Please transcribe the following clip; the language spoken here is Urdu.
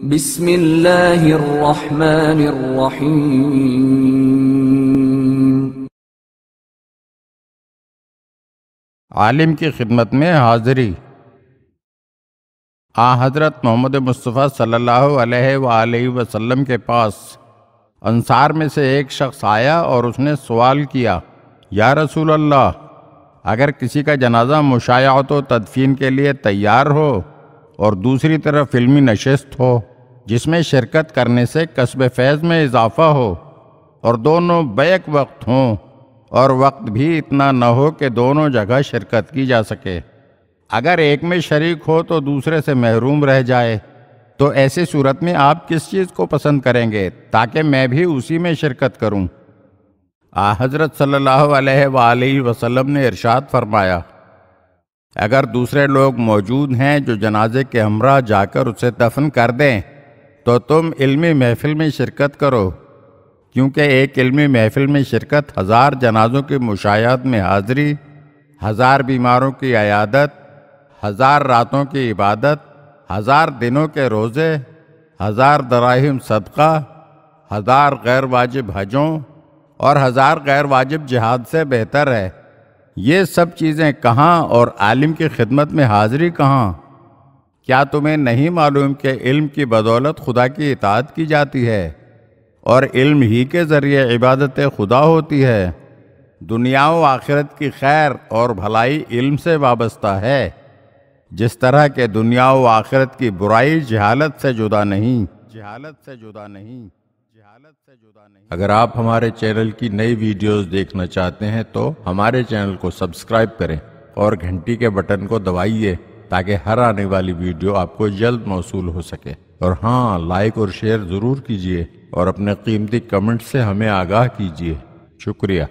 بسم اللہ الرحمن الرحیم۔ عالم کی خدمت میں حاضری۔ حضرت محمد مصطفیٰ صلی اللہ علیہ وآلہ وسلم کے پاس انصار میں سے ایک شخص آیا اور اس نے سوال کیا، یا رسول اللہ، اگر کسی کا جنازہ مشایعت و تدفین کے لیے تیار ہو اور دوسری طرف علمی نشست ہو جس میں شرکت کرنے سے کسب فیض میں اضافہ ہو، اور دونوں بیک وقت ہوں اور وقت بھی اتنا نہ ہو کہ دونوں جگہ شرکت کی جا سکے، اگر ایک میں شریک ہو تو دوسرے سے محروم رہ جائے، تو ایسی صورت میں آپ کس چیز کو پسند کریں گے تاکہ میں بھی اسی میں شرکت کروں؟ حضرت صلی اللہ علیہ وآلہ وسلم نے ارشاد فرمایا، اگر دوسرے لوگ موجود ہیں جو جنازے کے ہمراہ جا کر اسے دفن کر دیں تو تم علمی محفل میں شرکت کرو، کیونکہ ایک علمی محفل میں شرکت 1000 جنازوں کی مشایعت میں حاضری، 1000 بیماروں کی عیادت، 1000 راتوں کی عبادت، 1000 دنوں کے روزے، 1000 دراہم صدقہ، 1000 غیر واجب حجوں اور 1000 غیر واجب جہاد سے بہتر ہے۔ یہ سب چیزیں کہاں اور عالم کی خدمت میں حاضری کہاں؟ کیا تمہیں نہیں معلوم کہ علم کی بدولت خدا کی اطاعت کی جاتی ہے اور علم ہی کے ذریعے عبادت خدا ہوتی ہے؟ دنیا و آخرت کی خیر اور بھلائی علم سے وابستہ ہے، جس طرح کہ دنیا و آخرت کی برائی جہالت سے جدا نہیں۔ اگر آپ ہمارے چینل کی نئی ویڈیوز دیکھنا چاہتے ہیں تو ہمارے چینل کو سبسکرائب کریں اور گھنٹی کے بٹن کو دبائیے تاکہ ہر آنے والی ویڈیو آپ کو جلد موصول ہو سکے، اور ہاں، لائک اور شیئر ضرور کیجیے اور اپنے قیمتی کمنٹ سے ہمیں آگاہ کیجیے۔ شکریہ۔